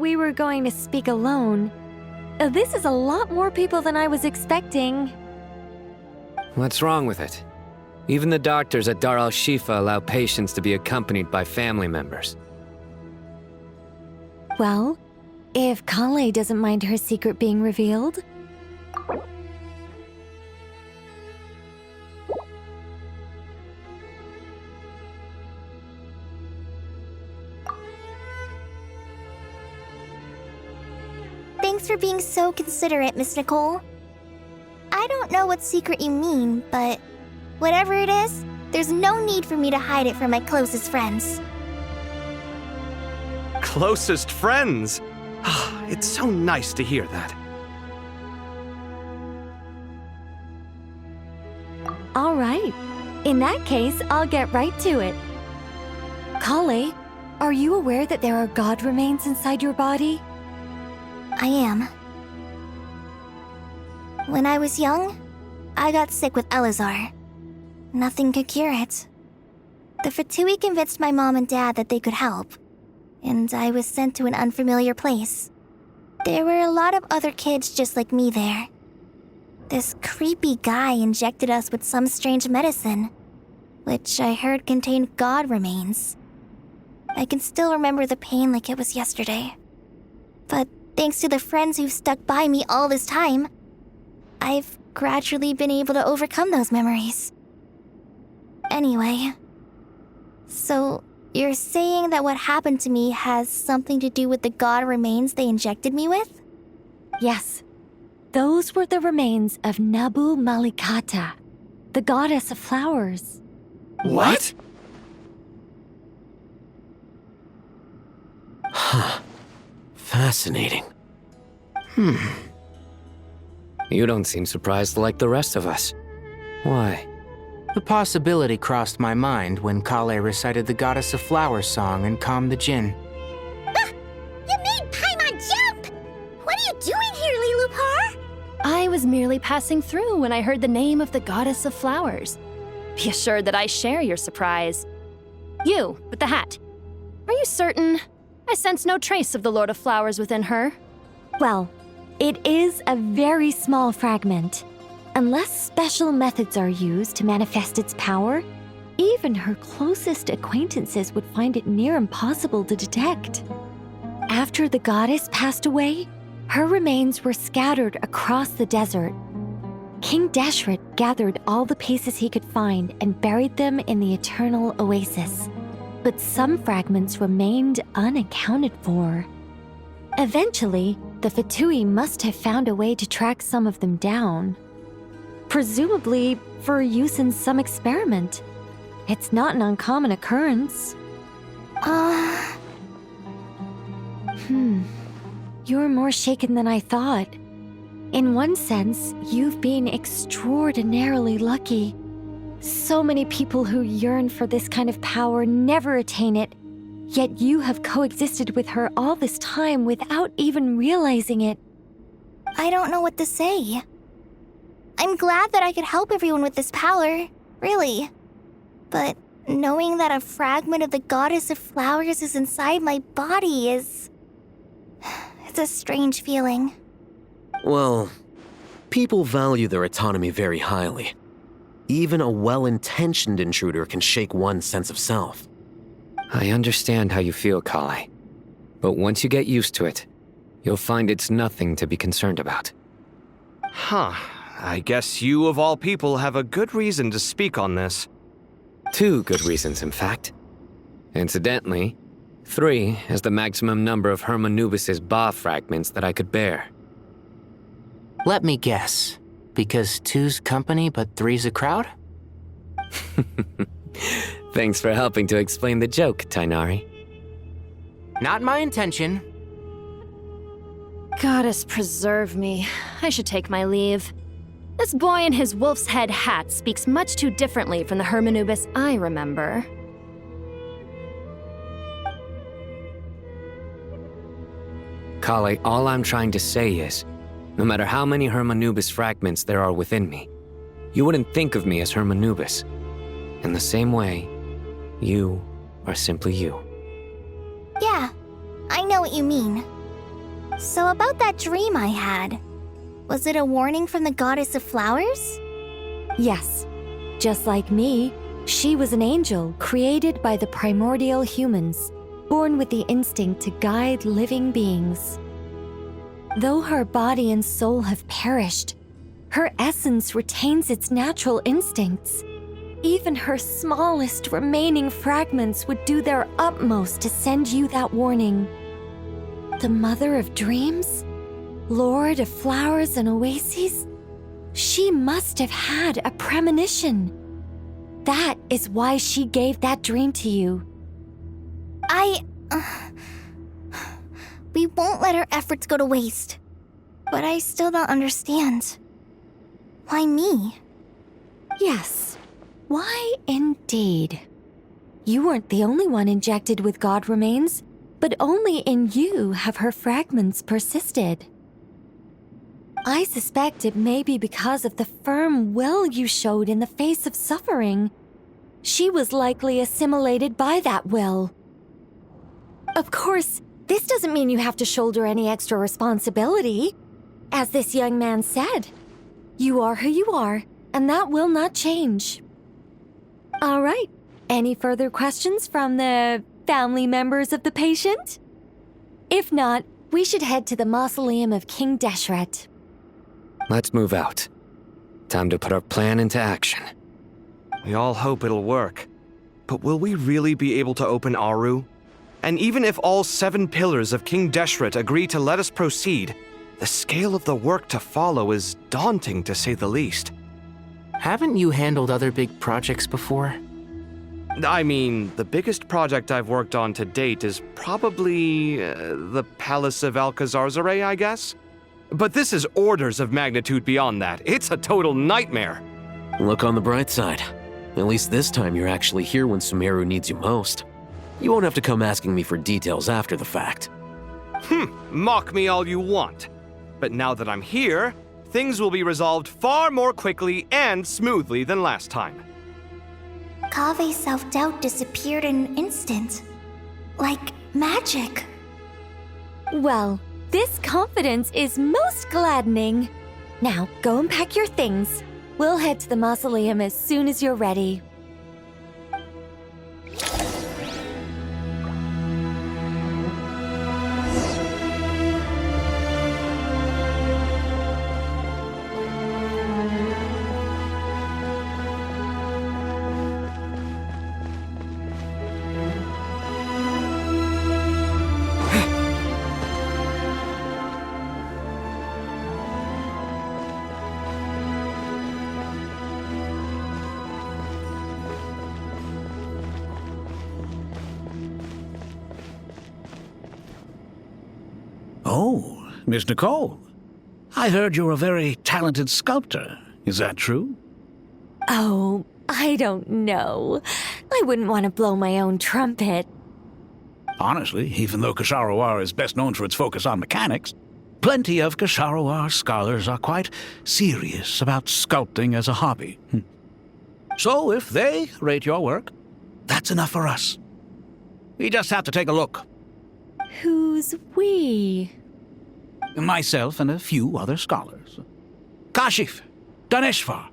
we were going to speak alone. This is a lot more people than I was expecting. What's wrong with it? Even the doctors at Dar al-Shifa allow patients to be accompanied by family members. Well, if Kale doesn't mind her secret being revealed. Thanks for being so considerate, Miss Nicole. I don't know what secret you mean, but whatever it is, there's no need for me to hide it from my closest friends. Closest friends? It's so nice to hear that. All right. In that case, I'll get right to it. Kale, are you aware that there are god remains inside your body? I am. When I was young, I got sick with Elazar. Nothing could cure it. The Fatui convinced my mom and dad that they could help, and I was sent to an unfamiliar place. There were a lot of other kids just like me there. This creepy guy injected us with some strange medicine, which I heard contained god remains. I can still remember the pain like it was yesterday. But thanks to the friends who've stuck by me all this time, I've gradually been able to overcome those memories. Anyway, so you're saying that what happened to me has something to do with the god remains they injected me with? Yes. Those were the remains of Nabu Malikata, the goddess of flowers. What? Huh. Fascinating. You don't seem surprised like the rest of us. Why? The possibility crossed my mind when Kale recited the Goddess of Flowers song and calmed the Jinn. You made Paimon jump! What are you doing here, Lilupar? I was merely passing through when I heard the name of the Goddess of Flowers. Be assured that I share your surprise. You, with the hat. Are you certain? I sense no trace of the Lord of Flowers within her. Well, it is a very small fragment. Unless special methods are used to manifest its power, even her closest acquaintances would find it near impossible to detect. After the goddess passed away, her remains were scattered across the desert. King Deshret gathered all the pieces he could find and buried them in the Eternal Oasis. But some fragments remained unaccounted for. Eventually, the Fatui must have found a way to track some of them down. Presumably for use in some experiment. It's not an uncommon occurrence. You're more shaken than I thought. In one sense, you've been extraordinarily lucky. So many people who yearn for this kind of power never attain it, yet you have coexisted with her all this time without even realizing it. I don't know what to say. I'm glad that I could help everyone with this power, really. But knowing that a fragment of the Goddess of Flowers is inside my body is... it's a strange feeling. Well, people value their autonomy very highly. Even a well-intentioned intruder can shake one's sense of self. I understand how you feel, Kale. But once you get used to it, you'll find it's nothing to be concerned about. Huh. I guess you, of all people, have a good reason to speak on this. 2 good reasons, in fact. Incidentally, 3 is the maximum number of Hermanubis's Ba fragments that I could bear. Let me guess. Because 2's company, but 3's a crowd? Thanks for helping to explain the joke, Tainari. Not my intention. Goddess preserve me. I should take my leave. This boy in his wolf's head hat speaks much too differently from the Hermanubis I remember. Kale, all I'm trying to say is, no matter how many Hermanubis fragments there are within me, you wouldn't think of me as Hermanubis. In the same way, you are simply you. Yeah, I know what you mean. So about that dream I had, was it a warning from the goddess of flowers? Yes. Just like me, she was an angel created by the primordial humans, born with the instinct to guide living beings. Though her body and soul have perished, her essence retains its natural instincts. Even her smallest remaining fragments would do their utmost to send you that warning. The Mother of Dreams? Lord of Flowers and Oases? She must have had a premonition. That is why she gave that dream to you. We won't let our efforts go to waste. But I still don't understand. Why me? Yes. Why indeed? You weren't the only one injected with God remains, but only in you have her fragments persisted. I suspect it may be because of the firm will you showed in the face of suffering. She was likely assimilated by that will. Of course, this doesn't mean you have to shoulder any extra responsibility. As this young man said, you are who you are, and that will not change. All right. Any further questions from the family members of the patient? If not, we should head to the mausoleum of King Deshret. Let's move out. Time to put our plan into action. We all hope it'll work. But will we really be able to open Aru? And even if all 7 pillars of King Deshret agree to let us proceed, the scale of the work to follow is daunting to say the least. Haven't you handled other big projects before? I mean, the biggest project I've worked on to date is probably the Palace of Alcazarzaray, I guess? But this is orders of magnitude beyond that. It's a total nightmare. Look on the bright side. At least this time you're actually here when Sumeru needs you most. You won't have to come asking me for details after the fact. Mock me all you want. But now that I'm here, things will be resolved far more quickly and smoothly than last time. Kave's self-doubt disappeared in an instant. Like magic. Well, this confidence is most gladdening. Now, go and pack your things. We'll head to the mausoleum as soon as you're ready. Oh, Miss Nicole. I heard you're a very talented sculptor. Is that true? Oh, I don't know. I wouldn't want to blow my own trumpet. Honestly, even though Kasharawar is best known for its focus on mechanics, plenty of Kasharawar scholars are quite serious about sculpting as a hobby. So if they rate your work, that's enough for us. We just have to take a look. Who's we? Myself and a few other scholars. Kashif, Daneshvar,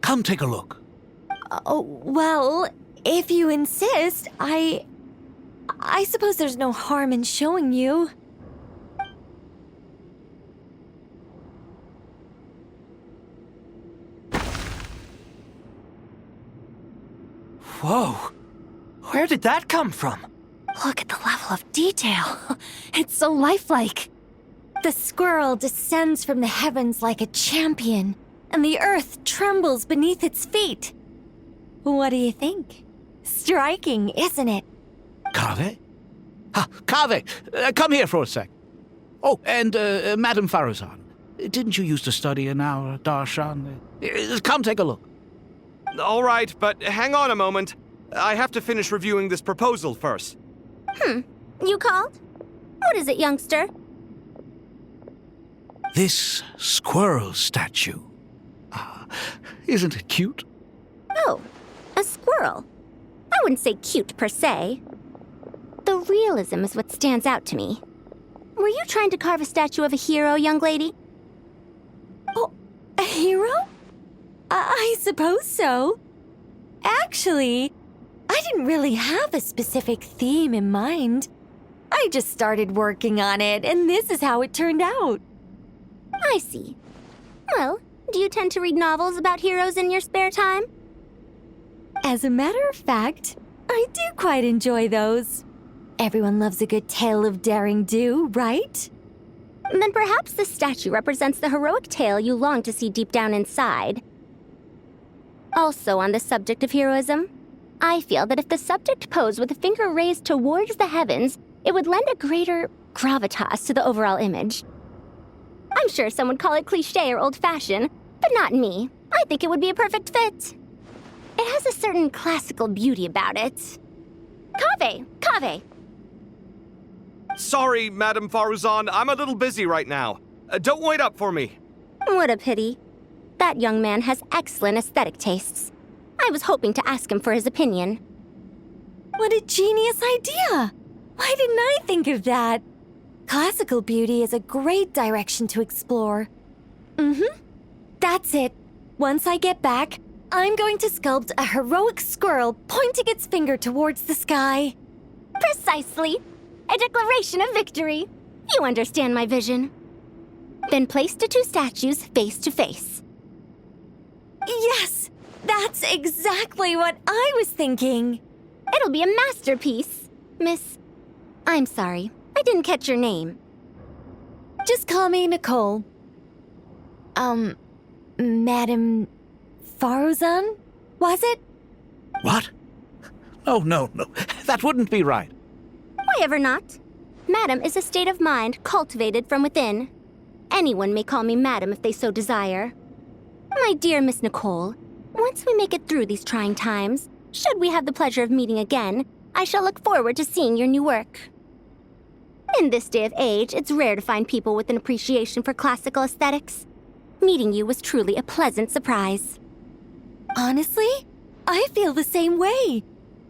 come take a look. Oh, well, if you insist, I suppose there's no harm in showing you. Whoa! Where did that come from? Look at the level of detail. It's so lifelike. The squirrel descends from the heavens like a champion, and the earth trembles beneath its feet. What do you think? Striking, isn't it? Kave? Kave, come here for a sec. Oh, and Madame Farazan, didn't you used to study in our darshan? Come take a look. All right, but hang on a moment. I have to finish reviewing this proposal first. You called? What is it, youngster? This squirrel statue. Isn't it cute? Oh, a squirrel. I wouldn't say cute per se. The realism is what stands out to me. Were you trying to carve a statue of a hero, young lady? Oh, a hero? I suppose so. Actually, I didn't really have a specific theme in mind. I just started working on it, and this is how it turned out. I see. Well, do you tend to read novels about heroes in your spare time? As a matter of fact, I do quite enjoy those. Everyone loves a good tale of daring do, right? Then perhaps this statue represents the heroic tale you long to see deep down inside. Also, on the subject of heroism, I feel that if the subject posed with a finger raised towards the heavens, it would lend a greater gravitas to the overall image. I'm sure some would call it cliché or old-fashioned, but not me. I think it would be a perfect fit. It has a certain classical beauty about it. Kaveh! Sorry, Madame Faruzan, I'm a little busy right now. Don't wait up for me. What a pity. That young man has excellent aesthetic tastes. I was hoping to ask him for his opinion. What a genius idea! Why didn't I think of that? Classical beauty is a great direction to explore. That's it. Once I get back, I'm going to sculpt a heroic squirrel pointing its finger towards the sky. Precisely. A declaration of victory. You understand my vision. Then place the two statues face to face. Yes! That's exactly what I was thinking. It'll be a masterpiece. Miss... I'm sorry. I didn't catch your name. Just call me Nicole. Madame Faruzan? Was it? What? Oh, no. That wouldn't be right. Why ever not? Madam is a state of mind cultivated from within. Anyone may call me Madam if they so desire. My dear Miss Nicole, once we make it through these trying times, should we have the pleasure of meeting again, I shall look forward to seeing your new work. In this day of age, it's rare to find people with an appreciation for classical aesthetics. Meeting you was truly a pleasant surprise. Honestly, I feel the same way.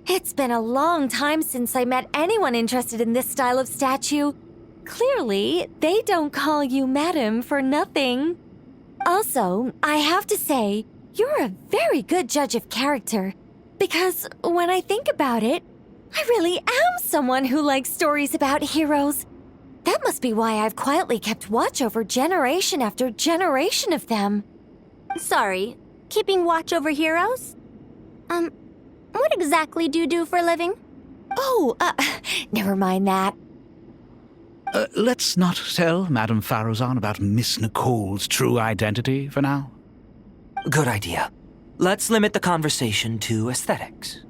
It's been a long time since I met anyone interested in this style of statue. Clearly, they don't call you Madam for nothing. Also, I have to say, you're a very good judge of character. Because when I think about it, I really am someone who likes stories about heroes. That must be why I've quietly kept watch over generation after generation of them. Sorry, keeping watch over heroes? What exactly do you do for a living? Oh, never mind that. Let's not tell Madame Faruzan about Miss Nicole's true identity for now. Good idea. Let's limit the conversation to aesthetics.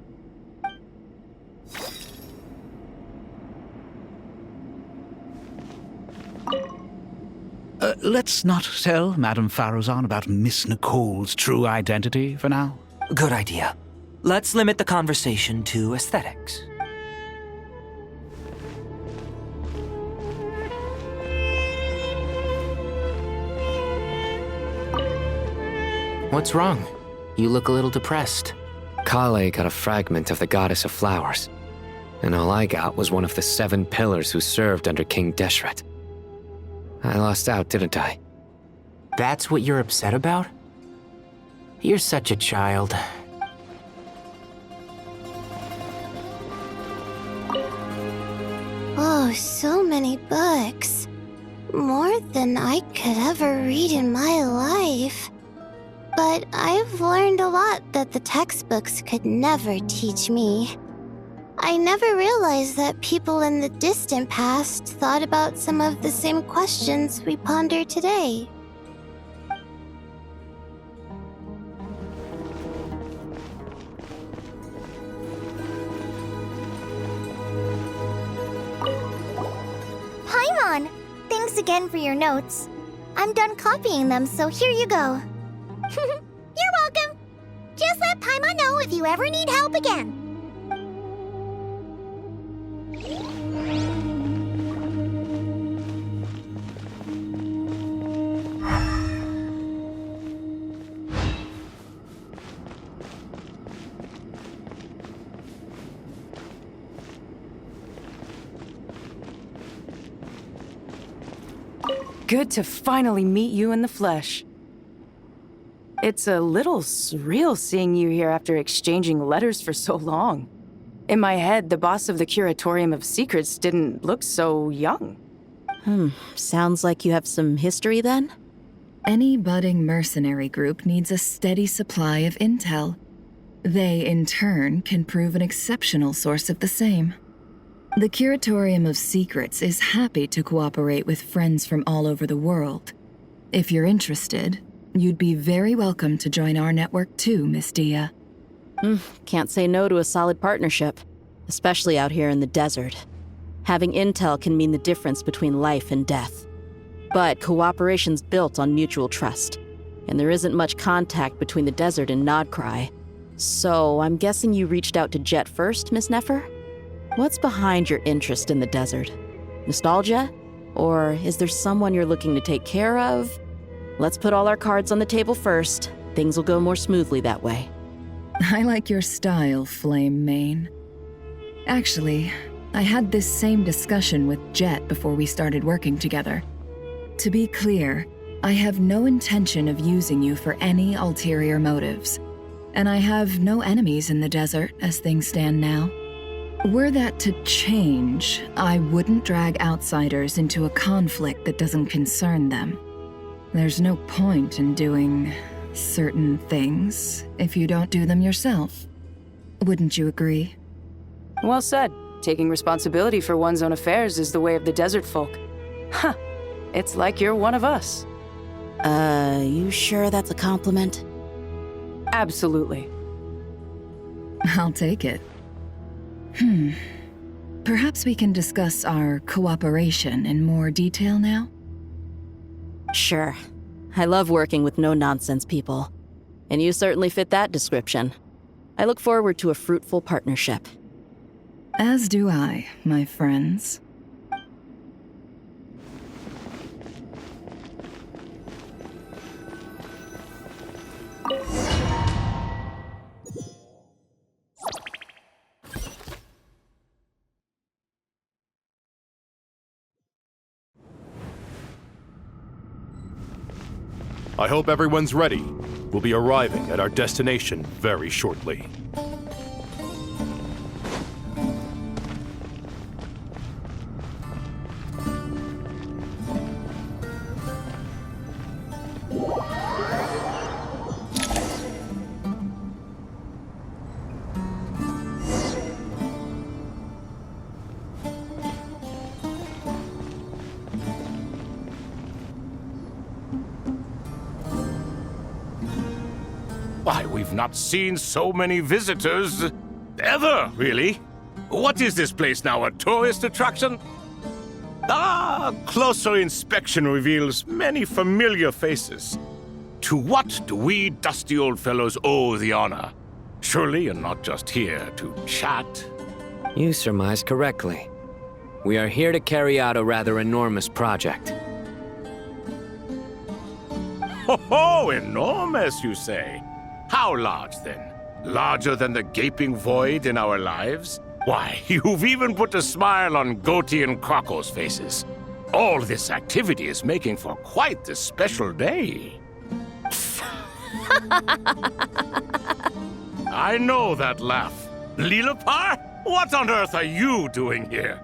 Let's not tell Madame Faruzan about Miss Nicole's true identity for now. Good idea. Let's limit the conversation to aesthetics. What's wrong? You look a little depressed. Kale got a fragment of the Goddess of Flowers, and all I got was one of the 7 pillars who served under King Deshret. I lost out, didn't I? That's what you're upset about? You're such a child. Oh, so many books. More than I could ever read in my life. But I've learned a lot that the textbooks could never teach me. I never realized that people in the distant past thought about some of the same questions we ponder today. Paimon! Thanks again for your notes. I'm done copying them, so here you go. You're welcome. Just let Paimon know if you ever need help again. Good to finally meet you in the flesh. It's a little surreal seeing you here after exchanging letters for so long. In my head, the boss of the Curatorium of Secrets didn't look so young. Sounds like you have some history then? Any budding mercenary group needs a steady supply of intel. They, in turn, can prove an exceptional source of the same. The Curatorium of Secrets is happy to cooperate with friends from all over the world. If you're interested, you'd be very welcome to join our network too, Miss Dia. Can't say no to a solid partnership, especially out here in the desert. Having intel can mean the difference between life and death. But cooperation's built on mutual trust, and there isn't much contact between the desert and Nodcry. So I'm guessing you reached out to Jet first, Miss Nefer? What's behind your interest in the desert? Nostalgia? Or is there someone you're looking to take care of? Let's put all our cards on the table first. Things will go more smoothly that way. I like your style, Flame Mane. Actually, I had this same discussion with Jet before we started working together. To be clear, I have no intention of using you for any ulterior motives, and I have no enemies in the desert as things stand now. Were that to change, I wouldn't drag outsiders into a conflict that doesn't concern them. There's no point in doing certain things if you don't do them yourself. Wouldn't you agree? Well said. Taking responsibility for one's own affairs is the way of the desert folk. Huh. It's like you're one of us. You sure that's a compliment? Absolutely. I'll take it. Perhaps we can discuss our cooperation in more detail now? Sure. I love working with no-nonsense people. And you certainly fit that description. I look forward to a fruitful partnership. As do I, my friends. I hope everyone's ready. We'll be arriving at our destination very shortly. Why, we've not seen so many visitors ever, really. What is this place now, a tourist attraction? Closer inspection reveals many familiar faces. To what do we dusty old fellows owe the honor? Surely you're not just here to chat. You surmise correctly. We are here to carry out a rather enormous project. Ho, enormous, you say? How large, then? Larger than the gaping void in our lives? Why, you've even put a smile on Goatee and Crocco's faces. All this activity is making for quite the special day. I know that laugh. Lilapar, what on earth are you doing here?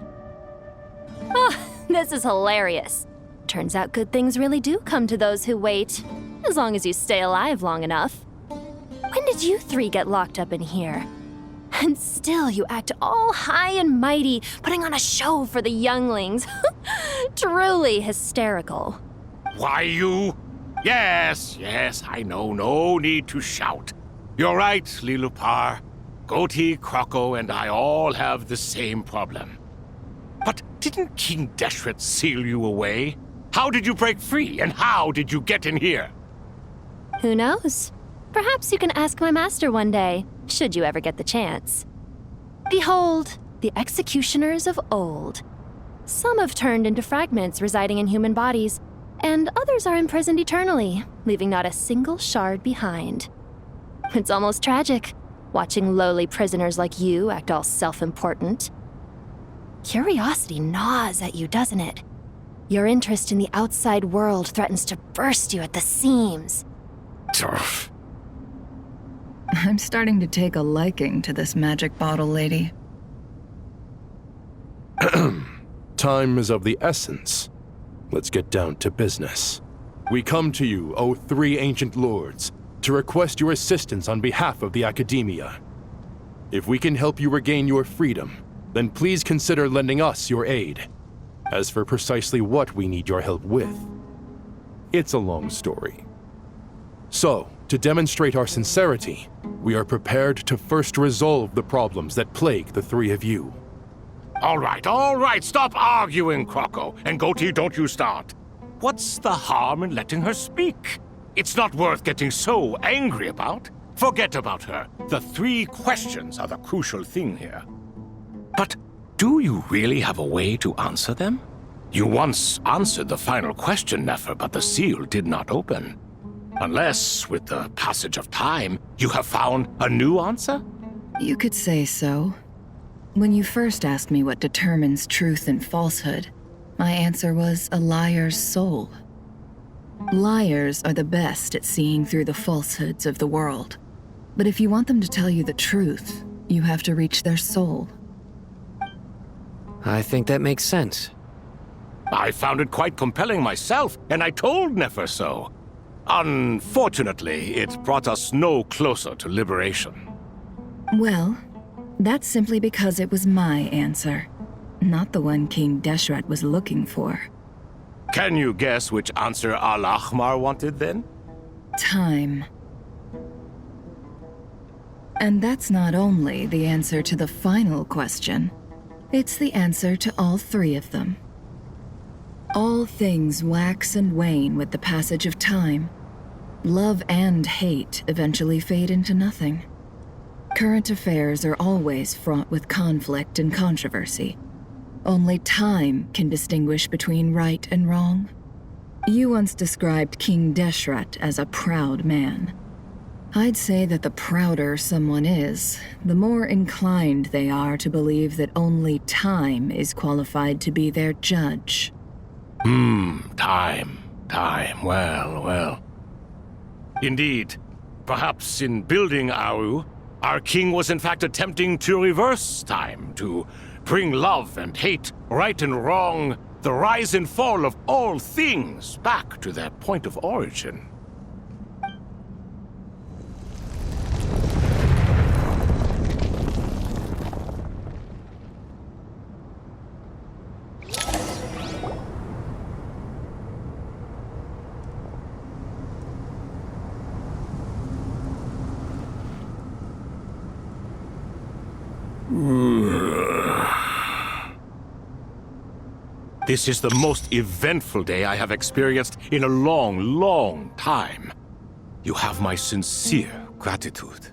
This is hilarious. Turns out good things really do come to those who wait, as long as you stay alive long enough. When did you three get locked up in here? And still you act all high and mighty, putting on a show for the younglings. Truly hysterical. Why, you... Yes, I know, no need to shout. You're right, Lilupar. Goatee, Crocco, and I all have the same problem. But didn't King Deshret seal you away? How did you break free, and how did you get in here? Who knows? Perhaps you can ask my master one day, should you ever get the chance. Behold, the executioners of old. Some have turned into fragments residing in human bodies, and others are imprisoned eternally, leaving not a single shard behind. It's almost tragic, watching lowly prisoners like you act all self-important. Curiosity gnaws at you, doesn't it? Your interest in the outside world threatens to burst you at the seams. Turf. I'm starting to take a liking to this magic bottle lady. Time is of the essence. Let's get down to business. We come to you, O three ancient lords, to request your assistance on behalf of the Academia. If we can help you regain your freedom, then please consider lending us your aid. As for precisely what we need your help with, it's a long story. So, to demonstrate our sincerity, we are prepared to first resolve the problems that plague the three of you. All right, stop arguing, Croco. And Goatee, don't you start. What's the harm in letting her speak? It's not worth getting so angry about. Forget about her. The three questions are the crucial thing here. But do you really have a way to answer them? You once answered the final question, Nefer, but the seal did not open. Unless, with the passage of time, you have found a new answer? You could say so. When you first asked me what determines truth and falsehood, my answer was a liar's soul. Liars are the best at seeing through the falsehoods of the world. But if you want them to tell you the truth, you have to reach their soul. I think that makes sense. I found it quite compelling myself, and I told Nefer so. Unfortunately, it brought us no closer to liberation. Well, that's simply because it was my answer, not the one King Deshret was looking for. Can you guess which answer Al-Ahmar wanted then? Time. And that's not only the answer to the final question, it's the answer to all three of them. All things wax and wane with the passage of time. Love and hate eventually fade into nothing. Current affairs are always fraught with conflict and controversy. Only time can distinguish between right and wrong. You once described King Deshret as a proud man. I'd say that the prouder someone is, the more inclined they are to believe that only time is qualified to be their judge. Time. Well. Indeed. Perhaps in building Aru, our king was in fact attempting to reverse time, to bring love and hate, right and wrong, the rise and fall of all things back to their point of origin. This is the most eventful day I have experienced in a long time. You have my sincere gratitude.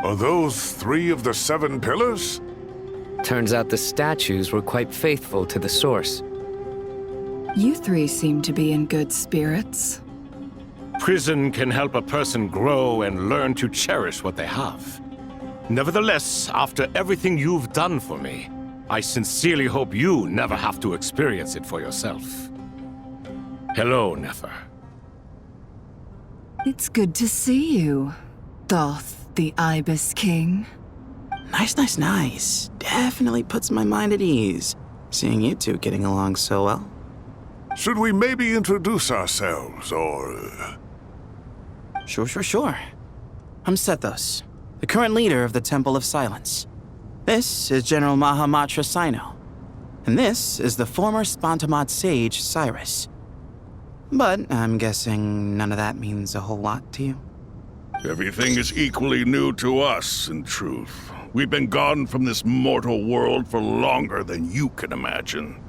Are those 3 of the 7 pillars? Turns out the statues were quite faithful to the source. You three seem to be in good spirits. Prison can help a person grow and learn to cherish what they have. Nevertheless, after everything you've done for me, I sincerely hope you never have to experience it for yourself. Hello, Nefer. It's good to see you, Thoth the Ibis King. Nice. Definitely puts my mind at ease, seeing you two getting along so well. Should we maybe introduce ourselves, or... Sure. I'm Sethos, the current leader of the Temple of Silence. This is General Mahamatra Sino, and this is the former Spantamad sage, Cyrus. But I'm guessing none of that means a whole lot to you. Everything is equally new to us, in truth. We've been gone from this mortal world for longer than you can imagine.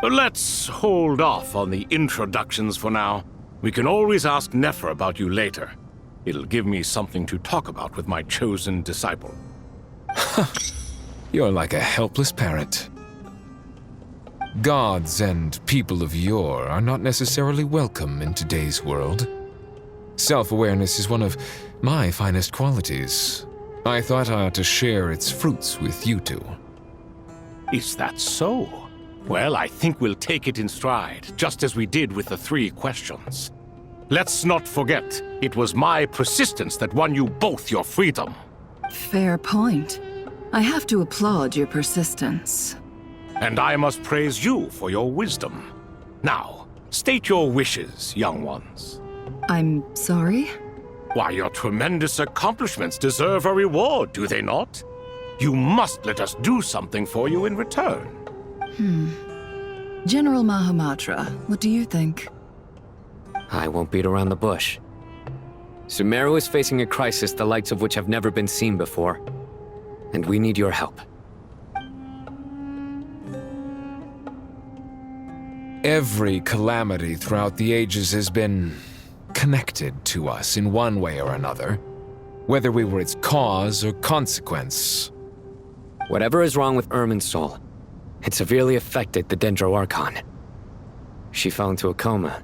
Let's hold off on the introductions for now. We can always ask Nefer about you later. It'll give me something to talk about with my chosen disciple. You're like a helpless parrot. Gods and people of yore are not necessarily welcome in today's world. Self-awareness is one of my finest qualities. I thought I ought to share its fruits with you two. Is that so? Well, I think we'll take it in stride, just as we did with the 3 questions. Let's not forget, it was my persistence that won you both your freedom. Fair point. I have to applaud your persistence. And I must praise you for your wisdom. Now, state your wishes, young ones. I'm sorry? Why, your tremendous accomplishments deserve a reward, do they not? You must let us do something for you in return. General Mahamatra, what do you think? I won't beat around the bush. Sumeru is facing a crisis the likes of which have never been seen before, and we need your help. Every calamity throughout the ages has been connected to us in one way or another, whether we were its cause or consequence. Whatever is wrong with Irminsul, it severely affected the Dendro Archon. She fell into a coma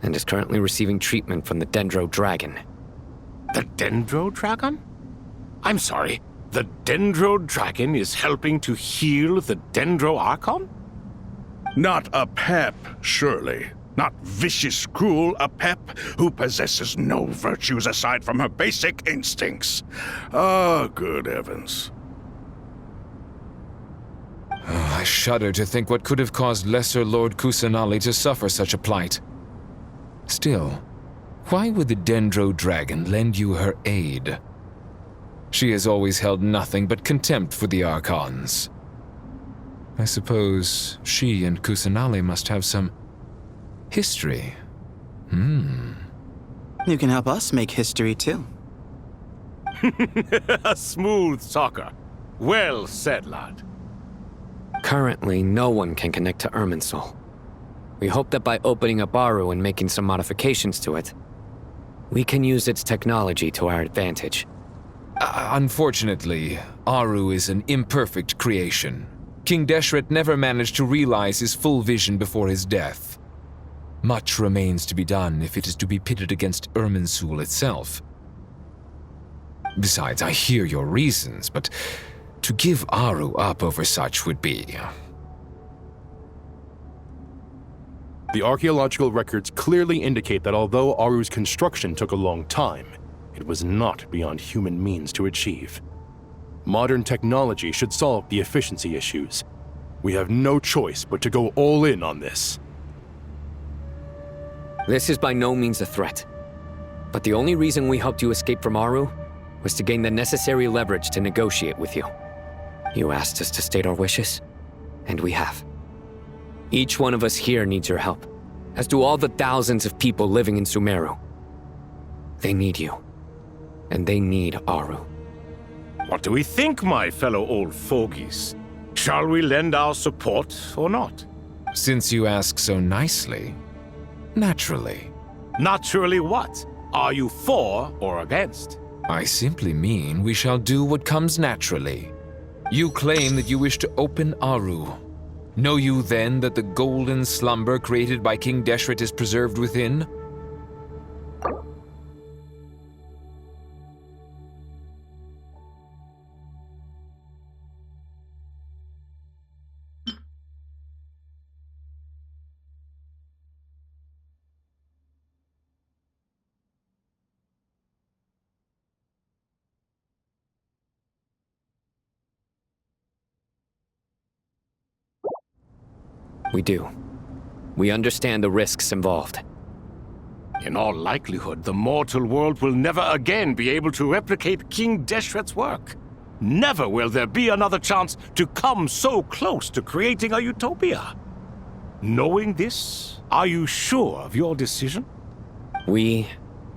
and is currently receiving treatment from the Dendro Dragon. The Dendro Dragon? I'm sorry, the Dendro Dragon is helping to heal the Dendro Archon? Not a pep, surely. Not vicious, cruel a pep who possesses no virtues aside from her basic instincts. Ah, good heavens. Oh, I shudder to think what could have caused Lesser Lord Kusanali to suffer such a plight. Still, why would the Dendro Dragon lend you her aid? She has always held nothing but contempt for the Archons. I suppose she and Kusanali must have some history. You can help us make history too. A smooth talker. Well said, lad. Currently, no one can connect to Irminsul. We hope that by opening up Aru and making some modifications to it, we can use its technology to our advantage. Unfortunately, Aru is an imperfect creation. King Deshret never managed to realize his full vision before his death. Much remains to be done if it is to be pitted against Irminsul itself. Besides, I hear your reasons, but to give Aru up over such would be... The archaeological records clearly indicate that although Aru's construction took a long time, it was not beyond human means to achieve. Modern technology should solve the efficiency issues. We have no choice but to go all in on this. This is by no means a threat. But the only reason we helped you escape from Aru was to gain the necessary leverage to negotiate with you. You asked us to state our wishes, and we have. Each one of us here needs your help, as do all the thousands of people living in Sumeru. They need you, and they need Aru. What do we think, my fellow old fogies? Shall we lend our support or not? Since you ask so nicely, naturally. Naturally what? Are you for or against? I simply mean we shall do what comes naturally. You claim that you wish to open Aru. Know you then that the golden slumber created by King Deshret is preserved within? We do. We understand the risks involved. In all likelihood, the mortal world will never again be able to replicate King Deshret's work. Never will there be another chance to come so close to creating a utopia. Knowing this, are you sure of your decision? We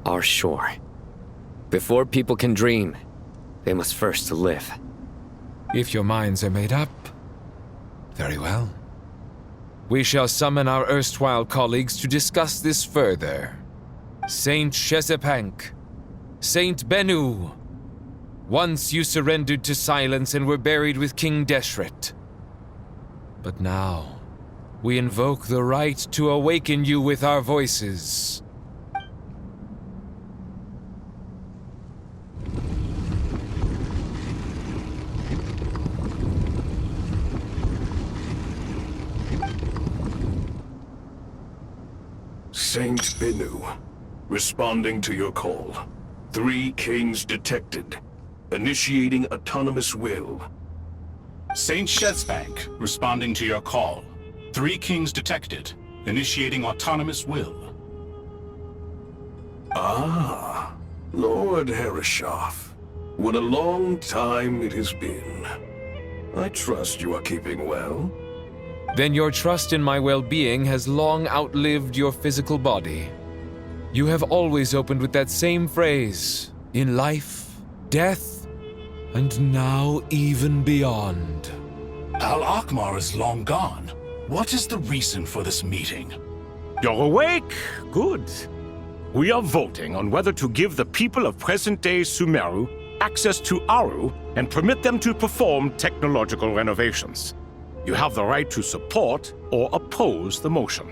are sure. Before people can dream, they must first live. If your minds are made up, very well. We shall summon our erstwhile colleagues to discuss this further. Saint Shezepank, Saint Bennu, once you surrendered to silence and were buried with King Deshret. But now, we invoke the right to awaken you with our voices. Saint Bennu, responding to your call. 3 kings detected. Initiating autonomous will. Saint Shezbank, responding to your call. 3 kings detected. Initiating autonomous will. Ah, Lord Herreshoff. What a long time it has been. I trust you are keeping well. Then your trust in my well-being has long outlived your physical body. You have always opened with that same phrase, in life, death, and now even beyond. Al-Akmar is long gone. What is the reason for this meeting? You're awake? Good. We are voting on whether to give the people of present-day Sumeru access to Aru and permit them to perform technological renovations. You have the right to support or oppose the motion.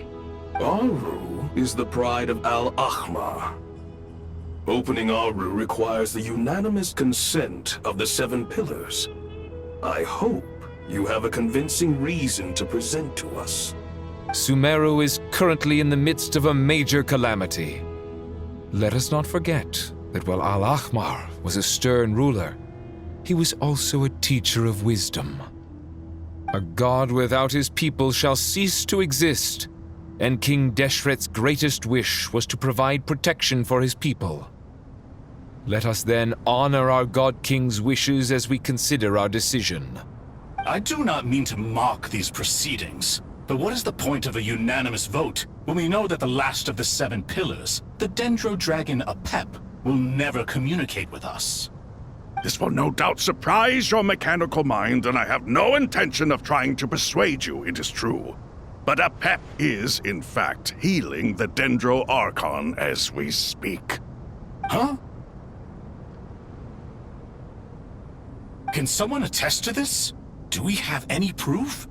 Aru is the pride of Al-Ahmar. Opening Aru requires the unanimous consent of the 7 pillars. I hope you have a convincing reason to present to us. Sumeru is currently in the midst of a major calamity. Let us not forget that while Al-Ahmar was a stern ruler, he was also a teacher of wisdom. A god without his people shall cease to exist, and King Deshret's greatest wish was to provide protection for his people. Let us then honor our God King's wishes as we consider our decision. I do not mean to mock these proceedings, but what is the point of a unanimous vote when we know that the last of the 7 pillars, the Dendro Dragon Apep, will never communicate with us? This will no doubt surprise your mechanical mind, and I have no intention of trying to persuade you it is true. But Apep is, in fact, healing the Dendro Archon as we speak. Huh? Can someone attest to this? Do we have any proof?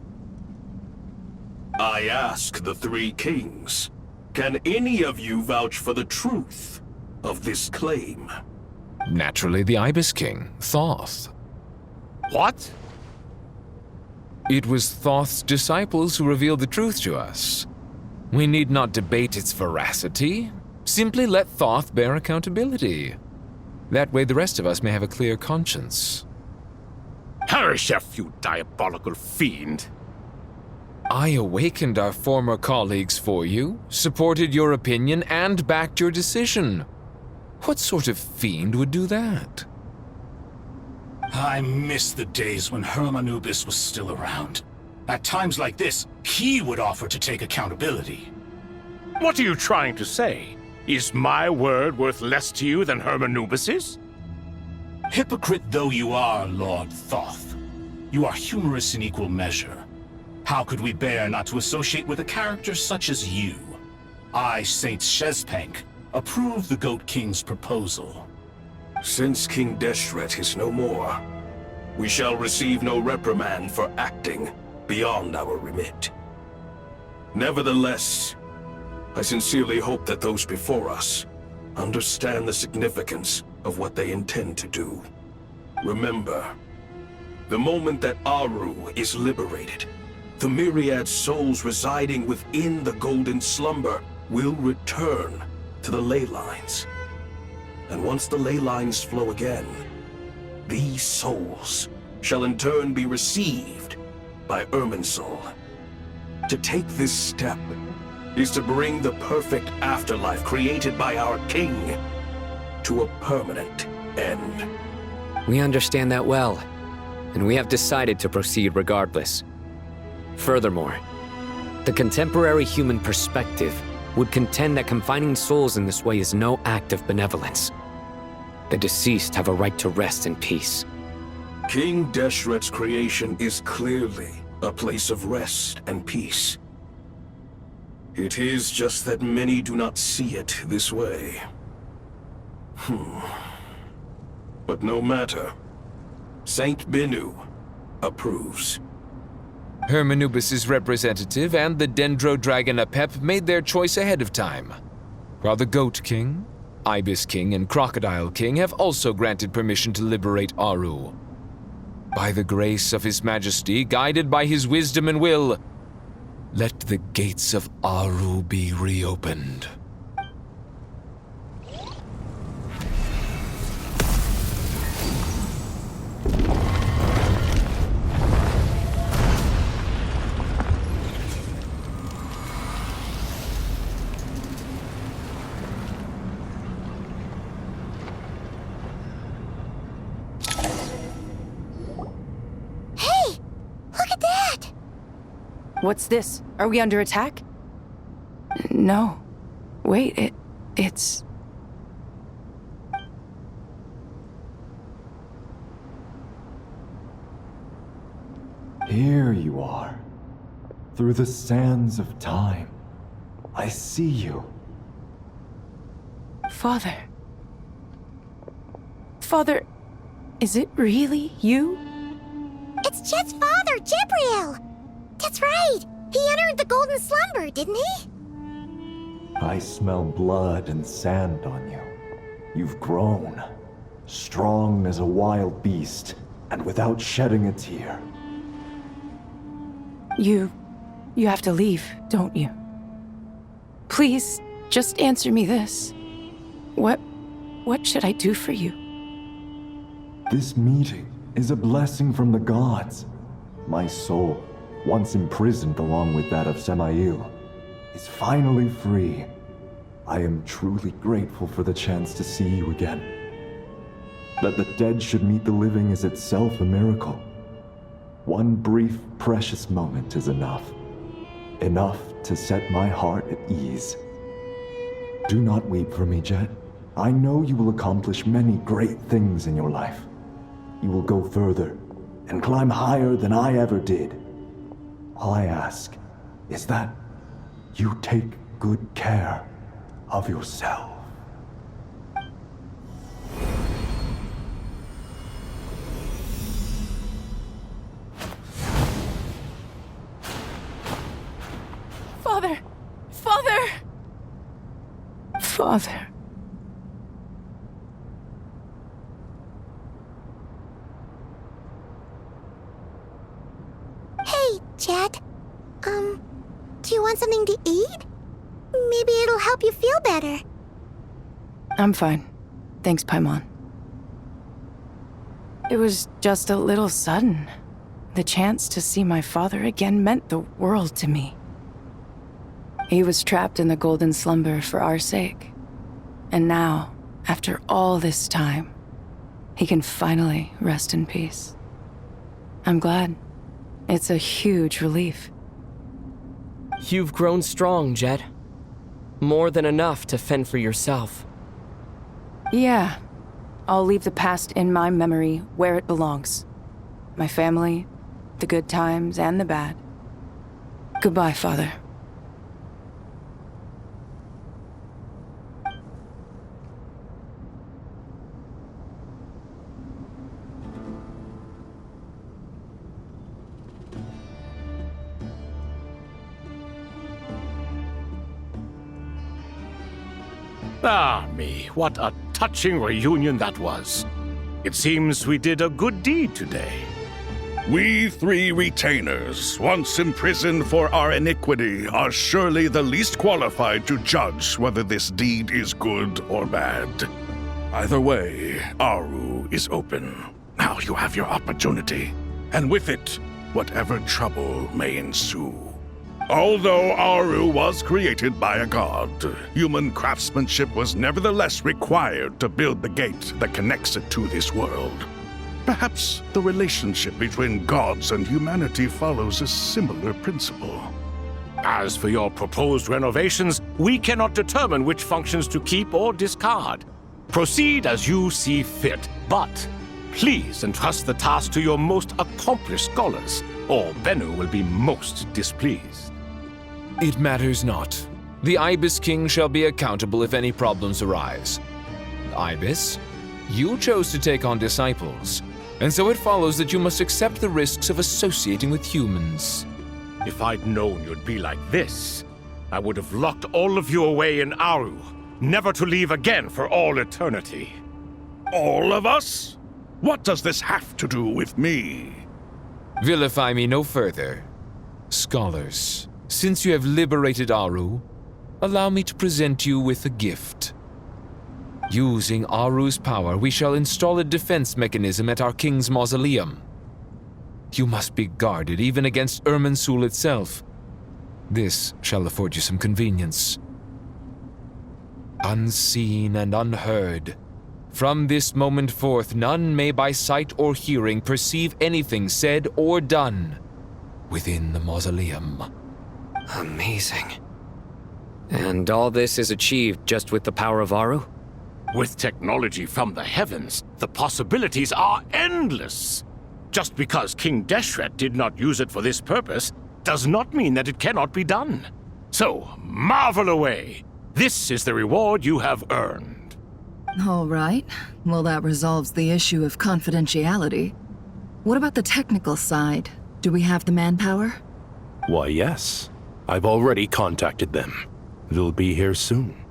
I ask the 3 kings, can any of you vouch for the truth of this claim? Naturally, the Ibis King, Thoth. What? It was Thoth's disciples who revealed the truth to us. We need not debate its veracity. Simply let Thoth bear accountability. That way the rest of us may have a clear conscience. Herreshoff, you diabolical fiend! I awakened our former colleagues for you, supported your opinion, and backed your decision. What sort of fiend would do that? I miss the days when Hermanubis was still around. At times like this, he would offer to take accountability. What are you trying to say? Is my word worth less to you than Hermanubis's? Hypocrite though you are, Lord Thoth, you are humorous in equal measure. How could we bear not to associate with a character such as you? I, Saint Shezpank, approve the Goat King's proposal. Since King Deshret is no more, we shall receive no reprimand for acting beyond our remit. Nevertheless, I sincerely hope that those before us understand the significance of what they intend to do. Remember, the moment that Aru is liberated, the myriad souls residing within the Golden Slumber will return to the ley lines. And once the ley lines flow again, these souls shall in turn be received by Irminsul. To take this step is to bring the perfect afterlife created by our king to a permanent end. We understand that well, and we have decided to proceed regardless. Furthermore, the contemporary human perspective would contend that confining souls in this way is no act of benevolence. The deceased have a right to rest in peace. King Deshret's creation is clearly a place of rest and peace. It is just that many do not see it this way. But no matter. Saint Binu approves. Hermanubis' representative and the Dendro Dragon Apep made their choice ahead of time, while the Goat King, Ibis King, and Crocodile King have also granted permission to liberate Aru. By the grace of His Majesty, guided by his wisdom and will, let the gates of Aru be reopened. What's this? Are we under attack? No. Wait, it's... Here you are. Through the sands of time. I see you. Father. Father, is it really you? It's Jet's father, Jibriel! That's right! He entered the Golden Slumber, didn't he? I smell blood and sand on you. You've grown. Strong as a wild beast, and without shedding a tear. You have to leave, don't you? Please, just answer me this. What should I do for you? This meeting is a blessing from the gods. My soul, once imprisoned along with that of Semail, is finally free. I am truly grateful for the chance to see you again. That the dead should meet the living is itself a miracle. One brief, precious moment is enough. Enough to set my heart at ease. Do not weep for me, Jet. I know you will accomplish many great things in your life. You will go further and climb higher than I ever did. All I ask is that you take good care of yourself. Father! Father! Father. Hey, Jet. Do you want something to eat? Maybe it'll help you feel better. I'm fine. Thanks, Paimon. It was just a little sudden. The chance to see my father again meant the world to me. He was trapped in the Golden Slumber for our sake. And now, after all this time, he can finally rest in peace. I'm glad. It's a huge relief. You've grown strong, Jet. More than enough to fend for yourself. Yeah. I'll leave the past in my memory where it belongs. My family, the good times and the bad. Goodbye, Father. Ah, me, what a touching reunion that was. It seems we did a good deed today. We three retainers, once imprisoned for our iniquity, are surely the least qualified to judge whether this deed is good or bad. Either way, Aru is open. Now you have your opportunity, and with it, whatever trouble may ensue. Although Aru was created by a god, human craftsmanship was nevertheless required to build the gate that connects it to this world. Perhaps the relationship between gods and humanity follows a similar principle. As for your proposed renovations, we cannot determine which functions to keep or discard. Proceed as you see fit, but please entrust the task to your most accomplished scholars, or Bennu will be most displeased. It matters not. The Ibis King shall be accountable if any problems arise. Ibis, you chose to take on disciples, and so it follows that you must accept the risks of associating with humans. If I'd known you'd be like this, I would have locked all of you away in Aru, never to leave again for all eternity. All of us? What does this have to do with me? Vilify me no further. Scholars, since you have liberated Aru, allow me to present you with a gift. Using Aru's power, we shall install a defense mechanism at our king's mausoleum. You must be guarded even against Irminsul itself. This shall afford you some convenience. Unseen and unheard, from this moment forth, none may by sight or hearing perceive anything said or done within the mausoleum. Amazing. And all this is achieved just with the power of Aru? With technology from the heavens, the possibilities are endless. Just because King Deshret did not use it for this purpose does not mean that it cannot be done. So, marvel away. This is the reward you have earned. All right. Well, that resolves the issue of confidentiality. What about the technical side? Do we have the manpower? Why, yes. I've already contacted them. They'll be here soon.